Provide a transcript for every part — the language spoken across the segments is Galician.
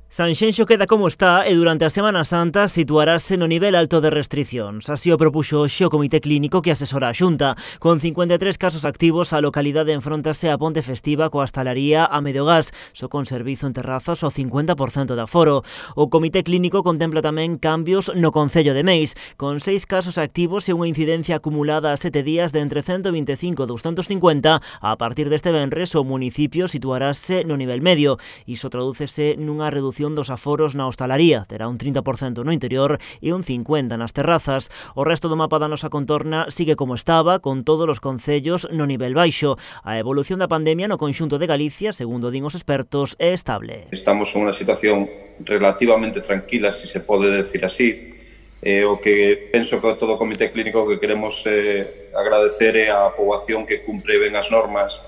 Sanxenxo queda como está e durante a Semana Santa situarase no nivel alto de restriccións. Así o propuxo hoxe o Comité Clínico que asesora a Xunta. Con 53 casos activos, a localidade enfróntase a ponte festiva coa hostalaría a medio gas, só con servizo en terrazas ao 50% de aforo. O Comité Clínico contempla tamén cambios no Concello de Meis, con 6 casos activos e unha incidencia acumulada a 7 días de entre 125 e 250. A partir deste venres, o municipio situarase no nivel medio. Iso tradúcese nunha reducción dos aforos na hostalaría, terá un 30% no interior e un 50% nas terrazas. O resto do mapa da nosa contorna sigue como estaba, con todos os concellos no nivel baixo. A evolución da pandemia no conxunto de Galicia, segundo din os expertos, é estable. Estamos en unha situación relativamente tranquila, se se pode decir así. O que penso que todo o Comité Clínico que queremos agradecer é a poboación que cumpre ben as normas,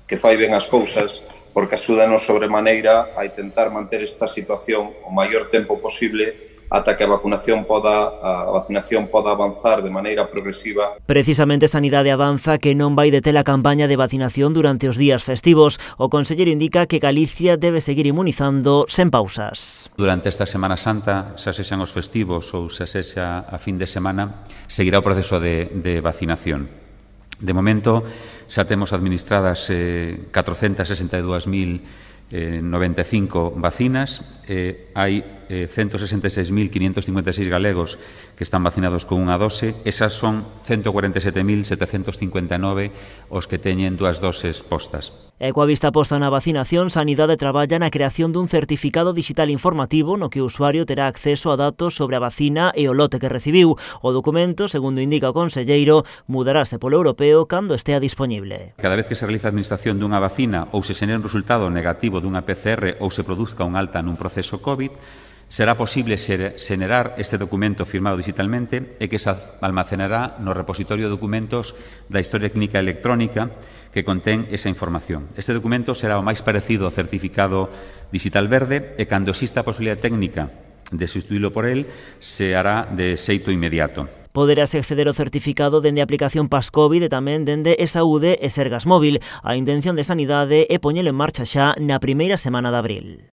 que fai ben as cousas, porque axúdanos sobremaneira a intentar manter esta situación o maior tempo posible ata que a vacinación poda avanzar de maneira progresiva. Precisamente Sanidade avanza que non vai deter a campaña de vacinación durante os días festivos. O conselleiro indica que Galicia debe seguir inmunizando sen pausas. Durante esta Semana Santa, xa sexan os festivos ou xa sexa a fin de semana, seguirá o proceso de vacinación. De momento, xa temos administradas 462.095 vacinas, hai 166.556 galegos que están vacinados con unha dose, esas son 147.759 os que teñen dúas doses postas. E coa vista posta na vacinación, Sanidade traballa na creación dun certificado digital informativo no que o usuario terá acceso a datos sobre a vacina e o lote que recibiu. O documento, segundo indica o conselleiro, mudarase polo europeo cando estea dispoñible. Cada vez que se realiza a administración dunha vacina ou se xenera un resultado negativo dunha PCR ou se produzca un alta nun proceso COVID, será posible xenerar este documento firmado digitalmente e que se almacenará no repositorio de documentos da Historia Clínica Electrónica que contén esa información. Este documento será o máis parecido ao certificado digital verde e cando exista a posibilidade técnica de substituílo por el, se hará de xeito inmediato. Poderase acceder ao certificado dende a aplicación Pascovid e tamén dende eSaúde e Sergas Móvil. A intención de Sanidade é poñelo en marcha xa na primeira semana de abril.